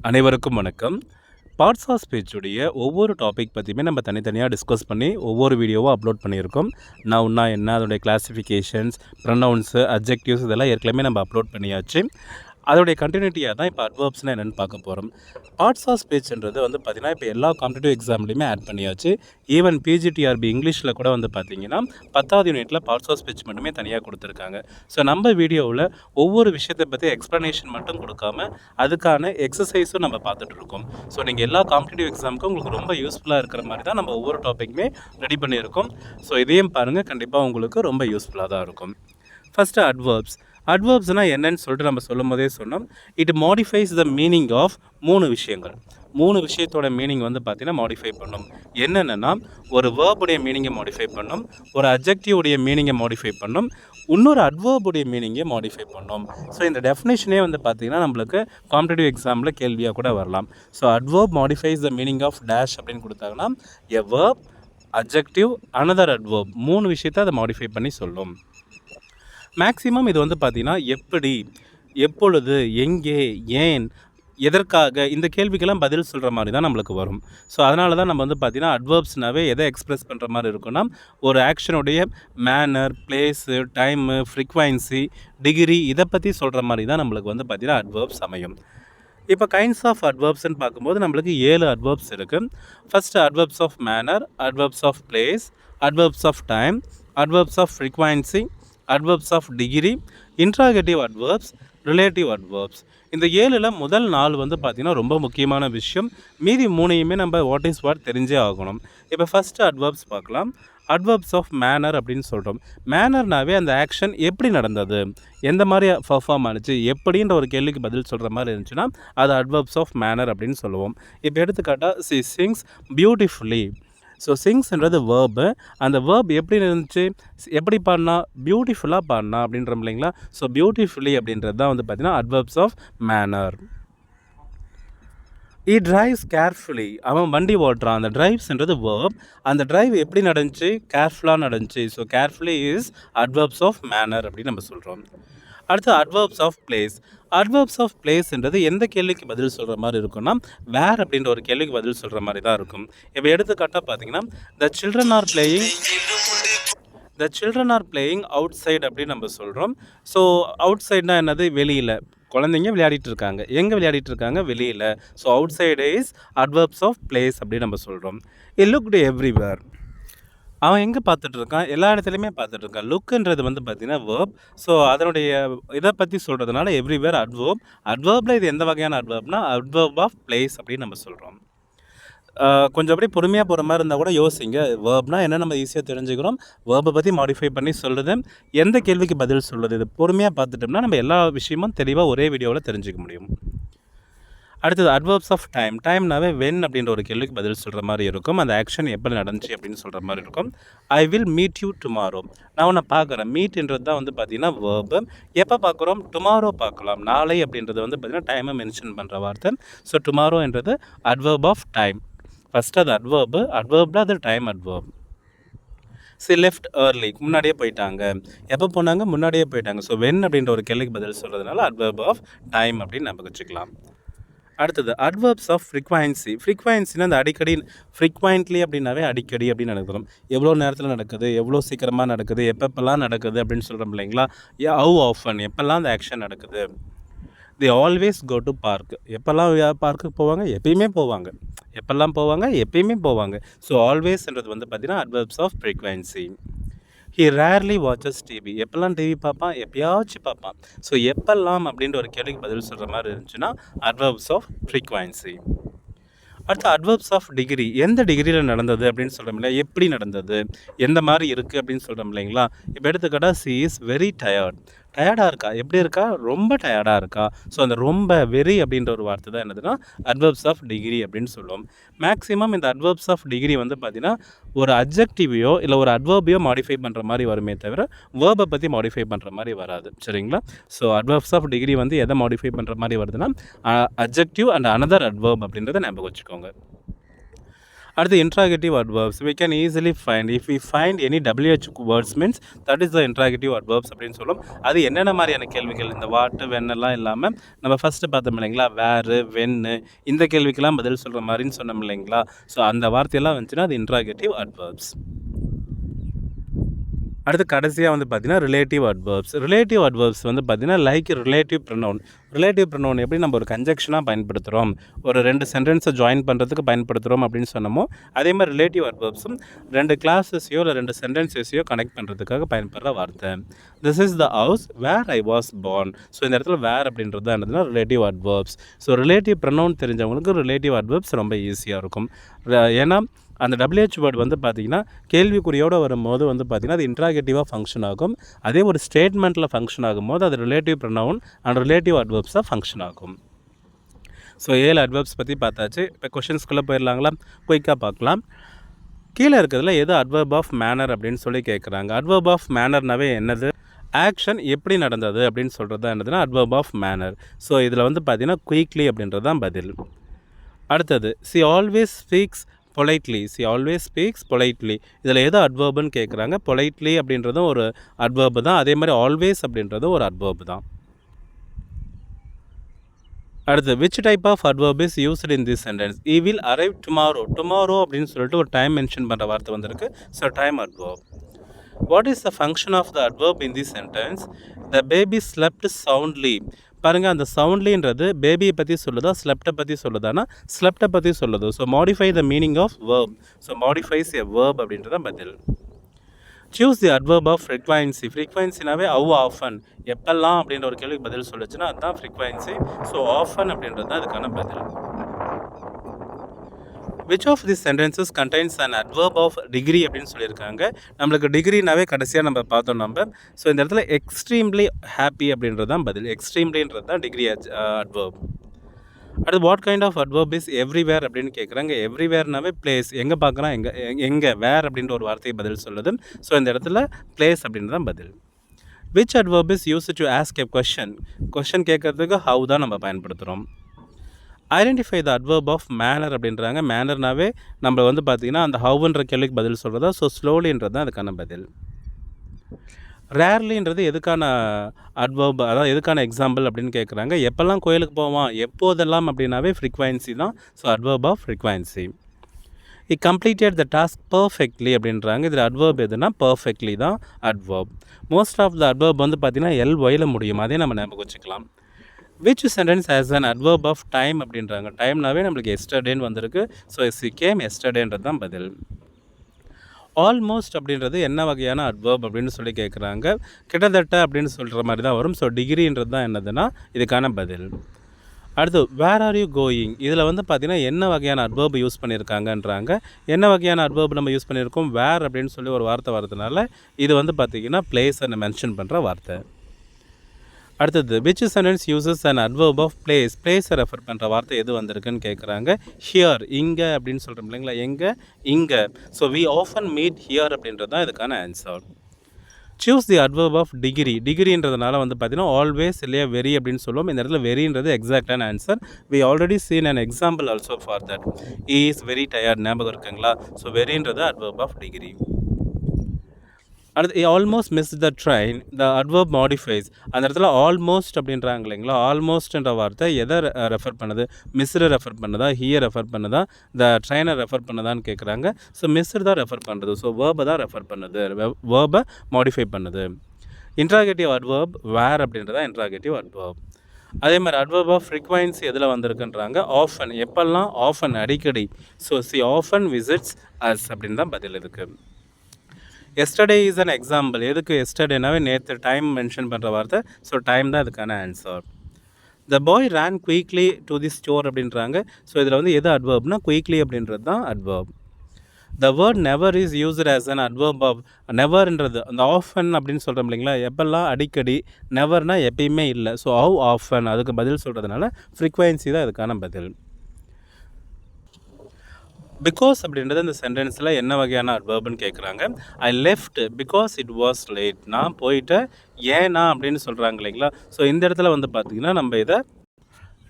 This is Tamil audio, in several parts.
அனைவருக்கும் வணக்கம். பார்ட்ஸ் ஆஃப் ஸ்பீச்சுடைய ஒவ்வொரு டாபிக் பற்றியுமே நம்ம தனித்தனியாக டிஸ்கஸ் பண்ணி ஒவ்வொரு வீடியோவும் அப்லோட் பண்ணியிருக்கோம். நவுன்னா என்ன, அதோடைய கிளாசிஃபிகேஷன்ஸ், ப்ரொனவுன்ஸு, அட்ஜெக்டிவ்ஸ் இதெல்லாம் ஏற்கனவே நம்ம அப்லோட் பண்ணியாச்சு. அதோடைய கண்டினியூட்டியாக தான் இப்போ அட்வர்ப்ஸ்னால் என்னென்னு பார்க்க போகிறோம். பார்ட்ஸ் ஆஃப் ஸ்பீச்ன்றது வந்து பார்த்திங்கன்னா இப்போ எல்லா காம்படிட்டிவ் எக்ஸாம்லேயுமே ஆட் பண்ணியாச்சு. ஈவன் பிஜிடிஆர்பி இங்கிலீஷில் கூட வந்து பார்த்திங்கன்னா 10வது யூனிட்டில் பார்ட்ஸ் ஆஃப் ஸ்பீச் மட்டுமே தனியாக கொடுத்துருக்காங்க. ஸோ நம்ம வீடியோவில் ஒவ்வொரு விஷயத்தை பற்றி எக்ஸ்ப்ளனேஷன் மட்டும் கொடுக்காம அதுக்கான எக்ஸசைஸும் நம்ம பார்த்துட்ருக்கோம். ஸோ நீங்கள் எல்லா காம்படிட்டிவ் எக்ஸாமுக்கும் உங்களுக்கு ரொம்ப யூஸ்ஃபுல்லாக இருக்கிற மாதிரி தான் நம்ம ஒவ்வொரு டாப்பிக்குமே ரெடி பண்ணியிருக்கோம். ஸோ இதையும் பாருங்கள், கண்டிப்பாக உங்களுக்கு ரொம்ப யூஸ்ஃபுல்லாக தான் இருக்கும். First adverbs. அட்வர்ப்ஸ்னால் என்னன்னு சொல்லிட்டு நம்ம சொல்லும் போதே சொன்னோம். It modifies the meaning of 3 விஷயங்கள். 3 விஷயத்தோட மீனிங் வந்து பார்த்திங்கன்னா மாடிஃபை பண்ணும். என்னென்னா, ஒரு வேர்புடைய மீனிங்கை மாடிஃபை பண்ணும், ஒரு அட்ஜெக்டிவுடைய மீனிங்கை மாடிஃபை பண்ணும், இன்னொரு அட்வர்புடைய மீனிங்கை மாடிஃபை பண்ணும். ஸோ இந்த டெஃபினேஷனே வந்து பார்த்திங்கன்னா நம்மளுக்கு காம்படிட்டிவ் எக்ஸாமில் கேள்வியாக கூட வரலாம். So adverb modifies the meaning of dash அப்படின்னு கொடுத்தாங்கன்னா a verb, adjective, another adverb 3 விஷயத்தை அதை மாடிஃபை பண்ணி சொல்லும். மேக்ஸிமம் இது வந்து பார்த்திங்கன்னா எப்படி, எப்பொழுது, எங்கே, ஏன், எதற்காக இந்த கேள்விக்கெல்லாம் பதில் சொல்கிற மாதிரி தான் நம்மளுக்கு வரும். ஸோ அதனால தான் நம்ம வந்து பார்த்திங்கன்னா அட்வர்ப்ஸ்னாவே எதை எக்ஸ்ப்ரெஸ் பண்ணுற மாதிரி இருக்குன்னா ஒரு ஆக்ஷனுடைய manner, place, time, frequency, degree இதை பற்றி சொல்கிற மாதிரி தான் நம்மளுக்கு வந்து பார்த்திங்கன்னா அட்வர்ப்ஸ் அமையும். இப்போ கைண்ட்ஸ் ஆஃப் அட்வர்ப்ஸ்ன்னு பார்க்கும்போது நம்மளுக்கு 7 அட்வர்ப்ஸ் இருக்குது. First adverbs of manner, adverbs of place, adverbs of time, adverbs of frequency, adverbs of degree, interrogative adverbs, relative adverbs. இந்த 7ல் முதல் 4 வந்து பார்த்திங்கன்னா ரொம்ப முக்கியமான விஷயம். மீதி 3யுமே நம்ம வாட் இஸ் வாட் தெரிஞ்சே ஆகணும். இப்போ ஃபஸ்ட்டு அட்வர்ப்ஸ் பார்க்கலாம். அட்வர்ப்ஸ் ஆஃப் மேனர் அப்படின்னு சொல்கிறோம். மேனர்னாவே அந்த ஆக்ஷன் எப்படி நடந்தது, எந்த மாதிரி பர்ஃபார்ம் ஆனிச்சு, எப்படின்ற ஒரு கேள்விக்கு பதில் சொல்கிற மாதிரி இருந்துச்சுன்னா அது அட்வர்ப்ஸ் ஆஃப் மேனர் அப்படின்னு சொல்லுவோம். இப்போ எடுத்துக்காட்டால் சி சிங்ஸ் பியூட்டிஃபுல்லி. ஸோ சிங்ஸ்ன்றது வேர்பு. அந்த வேர்ப் எப்படி இருந்துச்சு, எப்படி பாடினா, பியூட்டிஃபுல்லாக பாடினா அப்படின்றோம் இல்லைங்களா. ஸோ பியூட்டிஃபுல்லி அப்படின்றது தான் வந்து பார்த்திங்கன்னா adverbs of manner. He drives carefully. அவன் வண்டி ஓட்டுறான். அந்த டிரைவ்ஸ்ன்றது வேர்ப். அந்த டிரைவ் எப்படி நடந்துச்சு, கேர்ஃபுல்லாக நடந்துச்சு. So carefully is adverbs of manner அப்படின்னு நம்ம சொல்கிறோம். அடுத்து adverbs of place. Adverbs of பிளேஸ்ன்றது எந்த கேள்விக்கு பதில் சொல்கிற மாதிரி இருக்குன்னா வேர் அப்படின்ற ஒரு கேள்விக்கு பதில் சொல்கிற மாதிரி தான் இருக்கும். இப்போ எடுத்துக்காட்டாக பார்த்தீங்கன்னா the children are playing out side அப்படின்னு நம்ம சொல்கிறோம். ஸோ அவுட் சைட்னா என்னது, வெளியில். குழந்தைங்க விளையாடிட்டு இருக்காங்க. எங்கே விளையாடிட்டு இருக்காங்க, வெளியில். So outside is adverbs of place அப்படின்னு நம்ம சொல்கிறோம். It looked everywhere. அவன் எங்கே பார்த்துட்ருக்கான், எல்லா இடத்துலையுமே பார்த்துட்ருக்கான். லுக்குன்றது வந்து பார்த்திங்கன்னா வேர்ப். ஸோ அதனுடைய இதை பற்றி சொல்கிறதுனால எவ்ரிவேர் அட்வர்ப். அட்வர்பில் இது எந்த வகையான அட்வர்ப்னா அட்வர்ப் ஆஃப் பிளேஸ் அப்படின்னு நம்ம சொல்கிறோம். கொஞ்சம் அப்படியே பொறுமையாக போகிற மாதிரி இருந்தால் கூட யோசிங்க. வேர்ப்னால் என்ன நம்ம ஈஸியாக தெரிஞ்சுக்கிறோம். வேர்பை பற்றி மாடிஃபை பண்ணி சொல்லுது, எந்த கேள்விக்கு பதில் சொல்லுது, இது பொறுமையாக பார்த்துட்டோம்னா நம்ம எல்லா விஷயமும் தெளிவாக ஒரே வீடியோவில் தெரிஞ்சுக்க முடியும். அடுத்தது அட்வர்ப்ஸ் ஆஃப் டைம். டைம்னாவே வென் அப்படின்ற ஒரு கேள்விக்கு பதில் சொல்கிற மாதிரி இருக்கும். அந்த ஆக்ஷன் எப்படி நடந்துச்சு அப்படின்னு சொல்கிற மாதிரி இருக்கும். I will meet you tomorrow. நான் உன்னை பார்க்குறேன். மீட்ன்றது தான் வந்து பார்த்திங்கன்னா வேர்பு. எப்போ பார்க்குறோம், டுமாரோ பார்க்கலாம். நாளை அப்படின்றது வந்து பார்த்திங்கன்னா டைமை மென்ஷன் பண்ணுற வார்த்தை. ஸோ டுமாரோன்றது அட்வர்ப் ஆஃப் டைம். ஃபஸ்ட்டு அது அட்வர்பில் அது time adverb. She left early. முன்னாடியே போயிட்டாங்க. எப்போ போனாங்க, முன்னாடியே போயிட்டாங்க. ஸோ வென் அப்படின்ற ஒரு கேள்விக்கு பதில் சொல்கிறதுனால அட்வர்ப் ஆஃப் டைம் அப்படின்னு நம்ம வச்சுக்கலாம். அடுத்தது அட்வர்ப்ஸ் ஆஃப் ஃப்ரீக்வன்சி. ஃப்ரீக்வன்சினா அந்த அடிக்கடி, ஃப்ரீக்வெண்ட்லி அப்படின்னாவே அடிக்கடி அப்படின்னு நடக்கிறோம். எவ்வளோ நேரத்தில் நடக்குது, எவ்வளோ சீக்கிரமாக நடக்குது, எப்பப்பெல்லாம் நடக்குது அப்படின்னு சொல்கிறோம் இல்லைங்களா. ஹவ் ஆஃபன், எப்போல்லாம் அந்த ஆக்ஷன் நடக்குது. The always go to park. எப்போல்லாம் பார்க்குக்கு போவாங்க, எப்பயுமே போவாங்க. எப்போல்லாம் போவாங்க, எப்பயுமே போவாங்க. ஸோ ஆல்வேஸ்ன்றது வந்து பார்த்திங்கன்னா adverbs of frequency. He rarely watches TV. எப்போல்லாம் டிவி பார்ப்பான், எப்பயாச்சும் பார்ப்பான். ஸோ எப்பெல்லாம் அப்படின்ற ஒரு கேள்விக்கு பதில் சொல்கிற மாதிரி இருந்துச்சுன்னா அட்வர்ப்ஸ் ஆஃப் ஃப்ரீக்வன்சி. அடுத்து அட்வர்ப்ஸ் ஆஃப் டிகிரி. எந்த டிகிரியில் நடந்தது அப்படின்னு சொல்கிறோம் இல்லையா, எப்படி நடந்தது, எந்த மாதிரி இருக்குது அப்படின்னு சொல்கிறோம் இல்லைங்களா. இப்போ எடுத்துக்கிட்டால் சி இஸ் வெரி டயர்ட். டயர்டாக இருக்கா, எப்படி இருக்கா, ரொம்ப டயர்டாக இருக்கா. ஸோ அந்த ரொம்ப, வெரி அப்படின்ற ஒரு வார்த்தை தான் என்னதுன்னா அட்வர்ப்ஸ் ஆஃப் டிகிரி அப்படின்னு சொல்லுவோம். மேக்ஸிமம் இந்த அட்வர்ப்ஸ் ஆஃப் டிகிரி வந்து பார்த்திங்கன்னா ஒரு அட்ஜெக்டிவையோ இல்லை ஒரு அட்வர்பையோ மாடிஃபை பண்ணுற மாதிரி வருமே தவிர வேர்பை பற்றி மாடிஃபை பண்ணுற மாதிரி வராது. சரிங்களா. ஸோ அட்வர்ப்ஸ் ஆஃப் டிகிரி வந்து எதை மாடிஃபை பண்ணுற மாதிரி வருதுன்னா அட்ஜெக்டிவ் அண்ட் அனதர் அட்வர்ப் அப்படின்றத ஞாபகம் வச்சுக்கோங்க. அடுத்து interrogative adverbs we can easily find if we find any WH words means that is the interrogative adverbs அப்படின்னு சொல்லும். அது என்னென்ன மாதிரியான கேள்விகள் இந்த வாட் வென்னெல்லாம் இல்லாமல் நம்ம ஃபஸ்ட்டு பார்த்தோம் இல்லைங்களா வேறு வென்னு இந்த கேள்விக்கெல்லாம் பதில் சொல்கிற மாதிரின்னு சொன்னோம் இல்லைங்களா. ஸோ அந்த வார்த்தையெல்லாம் வந்துச்சுன்னா அது இன்ட்ராகேட்டிவ் அட்வர்ப்ஸ். அடுத்து கடைசியாக வந்து பார்த்திங்கன்னா ரிலேட்டிவ் அட்வர்ப்ஸ் வந்து பார்த்திங்கன்னா லைக் ரிலேட்டிவ் ப்ரொனவுன் எப்படி நம்ம ஒரு கன்ஜெக்ஷனாக பயன்படுத்துகிறோம், ஒரு 2 சென்டென்ஸை ஜாயின் பண்ணுறதுக்கு பயன்படுத்துகிறோம் அப்படின்னு சொன்னோமோ அதே மாதிரி ரிலேட்டிவ் அட்வர்ப்ஸும் 2 கிளாஸஸையோ இல்லை 2 சென்டென்ஸஸையோ கனெக்ட் பண்ணுறதுக்காக பயன்படுற வார்த்தை. This is the house where I was born. So இந்த இடத்துல வேர் அப்படின்றது தான் என்னதுன்னா relative adverbs. So relative pronoun தெரிஞ்சவங்களுக்கு ரிலேட்டிவ் அட்வர்ப்ஸ் ரொம்ப ஈஸியாக இருக்கும். ஏன்னா அந்த WH வேர்டு வந்து பார்த்திங்கன்னா கேள்விக்குறியோடு வரும்போது வந்து பார்த்திங்கன்னா அது இன்ட்ராகேட்டிவாக ஃபங்க்ஷன் ஆகும். அதே ஒரு ஸ்டேட்மெண்ட்டில் ஃபங்க்ஷன் ஆகும்போது அது ரிலேட்டிவ் ப்ரொனவுன் அண்ட் ரிலேட்டிவ் அட்வர்ப்ஸாக ஃபங்க்ஷன் ஆகும். ஸோ 7 அட்வர்ப்ஸ் பற்றி பார்த்தாச்சு. இப்போ கொஷின்ஸ்குள்ளே போயிடலாங்களா, குயிக்காக பார்க்கலாம். கீழே இருக்கிறதுல எது அட்வர்ப் ஆஃப் மேனர் அப்படின்னு சொல்லி கேட்குறாங்க. அட்வர்ப் ஆஃப் மேனர்னாவே என்னது, ஆக்ஷன் எப்படி நடந்தது அப்படின்னு சொல்கிறது தான் என்னதுன்னா அட்வர்ப் ஆஃப் மேனர். ஸோ இதில் வந்து பார்த்திங்கன்னா குயிக்லி அப்படின்றது தான் பதில். அடுத்தது she always speaks பொலைட்லி. இதில் எது அட்வர்புன்னு கேட்குறாங்க. பொலைட்லி அப்படின்றதும் ஒரு அட்வர்பு தான், அதே மாதிரி ஆல்வேஸ் அப்படின்றதும் ஒரு அட்வர்பு தான். அடுத்து which type of adverb is used in this sentence. he will arrive tomorrow அப்படின்னு சொல்லிட்டு ஒரு டைம் மென்ஷன் பண்ணுற வார்த்தை வந்திருக்கு. So time adverb. What is the function of the adverb in this sentence. The baby slept soundly. பாருங்கள், அந்த சவுண்ட்லின்றது பேபியை பற்றி சொல்லுதா ஸ்லெப்டை பற்றி சொல்லுதானா ஸ்லெப்டை பற்றி சொல்லுது. So modify the meaning of verb. So modifies a verb அப்படின்றத பதில். சூஸ் தி அட்வர்ப் ஆஃப் ஃப்ரீக்வன்சினாவே ஹவ் ஆஃபன், எப்பெல்லாம் அப்படின்ற ஒரு கேள்விக்கு பதில் சொல்லுச்சுன்னா அதுதான் ஃப்ரீக்வன்சி. ஸோ ஆஃபன் அப்படின்றது தான் அதுக்கான பதில். which of these sentences contains an adverb of degree அப்படின்னு சொல்லியிருக்காங்க. நம்மளுக்கு டிகிரினாவே கடைசியாக நம்ம பார்த்தோம் நம்ம. ஸோ இந்த இடத்துல எக்ஸ்ட்ரீம்லி ஹாப்பி அப்படின்றது தான் பதில். எக்ஸ்ட்ரீம்லின்றது தான் டிகிரி அட்வர்ப். அடுத்து what kind of adverb is everywhere அப்படின்னு கேட்குறாங்க. எவ்ரிவேர்னாவே பிளேஸ், எங்கே பார்க்குறோம் எங்கே வேர் அப்படின்ற ஒரு வார்த்தையை பதில் சொல்லுது. ஸோ இந்த இடத்துல பிளேஸ் அப்படின்றது தான் பதில். which adverb is used to ask a question கேட்குறதுக்கு how தான் நம்ம பயன்படுத்துகிறோம். Identify the adverb of manner அப்படின்றாங்க. மேனர்னாவே நம்ம வந்து பார்த்திங்கன்னா அந்த ஹவுன்ற கேள்விக்கு பதில் சொல்கிறதா. ஸோ ஸ்லோலின்றது தான் அதுக்கான பதில். ரேர்லின்றது எதுக்கான அட்வர்ப், அதாவது எதுக்கான எக்ஸாம்பிள் அப்படின்னு கேட்குறாங்க. எப்போல்லாம் கோயிலுக்கு போவான், எப்போதெல்லாம் அப்படின்னாவே ஃப்ரீக்வன்சி தான். So adverb of frequency. He completed the task perfectly அப்படின்றாங்க. இதில் அட்வர்ப் எதுனா பர்ஃபெக்ட்லி தான் adverb. Most of the adverb வந்து பார்த்திங்கன்னா LYல முடியும், அதே நம்ம ஞாபகம் வச்சுக்கலாம். which sentence has an adverb of time அப்படின்றாங்க. டைம்னாவே நம்மளுக்கு எஸ்டர்டேன்னு வந்திருக்கு. ஸோ she came yesterdayன்றது தான் பதில். ஆல்மோஸ்ட் அப்படின்றது என்ன வகையான அட்வர்ப் அப்படின்னு சொல்லி கேட்குறாங்க. கிட்டத்தட்ட அப்படின்னு சொல்கிற மாதிரி தான் வரும். ஸோ டிகிரின்றது தான் என்னதுன்னா இதுக்கான பதில். அடுத்து வேர் ஆர் யூ கோயிங். இதில் வந்து பார்த்திங்கன்னா என்ன வகையான அட்வர்ப் யூஸ் பண்ணியிருக்காங்கன்றாங்க. என்ன வகையான அட்வர்ப் நம்ம யூஸ் பண்ணியிருக்கோம், வேர் அப்படின்னு சொல்லி ஒரு வார்த்தை வரதுனால இது வந்து பார்த்திங்கன்னா பிளேஸை மென்ஷன் பண்ணுற வார்த்தை. அடுத்தது which sentence uses an adverb of பிளேஸை ரெஃபர் பண்ணுற வார்த்தை எது வந்திருக்குன்னு கேட்குறாங்க. ஹியர், இங்கே அப்படின்னு சொல்கிறோம் இல்லைங்களா, எங்கே இங்கே. So we often meet here அப்படின்றது தான் இதுக்கான answer. Choose the adverb of டிகிரின்றதுனால வந்து பார்த்தீங்கன்னா ஆல்வேஸ் இல்லையா வெரி அப்படின்னு சொல்லுவோம். இந்த இடத்துல வெரின்றது எக்ஸாக்டான answer. we already seen an example also for that. he is very tired, ஞாபகம் இருக்குங்களா. ஸோ வெரின்றது அட்வர்ப் ஆஃப் டிகிரி. அடுத்து almost miss the train, the adverb modifies. அந்த இடத்துல ஆல்மோஸ்ட் அப்படின்றாங்க இல்லைங்களா. ஆல்மோஸ்ட்ன்ற வார்த்தை எதை ரெஃபர் பண்ணுது, மிஸ்ஸை ரெஃபர் பண்ணுதா, ஹியர் ரெஃபர் பண்ணுதா, த ட்ரெயினை ரெஃபர் பண்ணுதான்னு கேட்குறாங்க. ஸோ மிஸ்ஸு தான் ரெஃபர் பண்ணுறது. ஸோ வேர்பை தான் ரெஃபர் பண்ணுது, வேர்பை மாடிஃபை பண்ணுது. இன்ட்ராகேட்டிவ் அட்வர்ப் வேர் அப்படின்றதா இன்ட்ராகேட்டிவ் அட்வர்ப். அதே மாதிரி அட்வர்ப் ஆஃப் ஃப்ரீக்வன்சி எதில் வந்திருக்குன்றாங்க. ஆஃபன், எப்பெல்லாம், ஆஃபன் அடிக்கடி. So she often visits us அப்படின்னு தான் பதில் இருக்குது. Yesterday is an example. எதுக்கு எஸ்டர்டேனாவே நேற்று டைம் மென்ஷன் பண்ணுற வார்த்தை. ஸோ டைம் தான் அதுக்கான answer. The bye ரேன் quickly to the store அப்படின்றாங்க. ஸோ இதில் வந்து எது அட்வர்ப்னா குயிக்லி அப்படின்றது தான் adverb. The word never is used as an adverb of. நெவர்ன்றது அந்த ஆஃபன் அப்படின்னு சொல்கிறோம் இல்லைங்களா, எப்பெல்லாம் அடிக்கடி. நெவர்னால் எப்பயுமே இல்லை. ஸோ ஹவ் ஆஃபன் அதுக்கு பதில் சொல்கிறதுனால ஃப்ரீக்வன்சி தான் அதுக்கான பதில். பிகாஸ் அப்படின்றது இந்த சென்டென்ஸில் என்ன வகையான அட்வர்ப்னு கேட்குறாங்க. I left because it was late. நான் போயிட்டேன் ஏன்னா அப்படின்னு சொல்கிறாங்க இல்லைங்களா. ஸோ இந்த இடத்துல வந்து பார்த்திங்கன்னா நம்ம இதை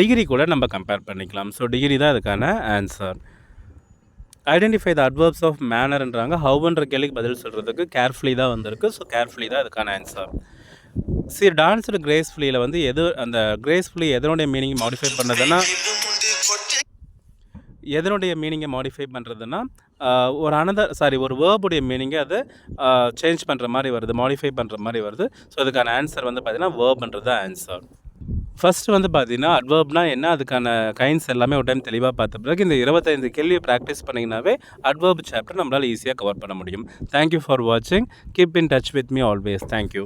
டிகிரி கூட நம்ம கம்பேர் பண்ணிக்கலாம். ஸோ டிகிரி தான் அதுக்கான answer. Identify the adverbs of மேனர்ன்றாங்க. ஹவுன்ற கேள்விக்கு பதில் சொல்கிறதுக்கு கேர்ஃபுல்லி தான் வந்திருக்கு. ஸோ கேர்ஃபுல்லி தான் அதுக்கான ஆன்சர். சரி, டான்ஸ்டு கிரேஸ்ஃபுல்லியில் வந்து அந்த கிரேஸ்ஃபுல்லி எதனுடைய மீனிங் மாடிஃபை பண்ணுறதுன்னா ஒரு வேர்புடைய மீனிங்கை அதை சேஞ்ச் பண்ணுற மாதிரி வருது, மாடிஃபை பண்ணுற மாதிரி வருது. ஸோ அதுக்கான ஆன்சர் வந்து பார்த்திங்கன்னா வேர்ப்ன்றது தான் ஆன்சர். ஃபஸ்ட்டு வந்து பார்த்தீங்கன்னா அட்வர்ப்னா என்ன, அதுக்கான கைண்ட்ஸ் எல்லாமே ஒரு டைம் தெளிவாக பார்த்த பிறகு இந்த 25 கேள்வியை ப்ராக்டிஸ் பண்ணிங்கனாவே அட்வர்ப் சாப்டர் நம்மளால் ஈஸியாக கவர் பண்ண முடியும். தேங்க்யூ ஃபார் வாட்சிங். Keep in touch with me always. Thank you.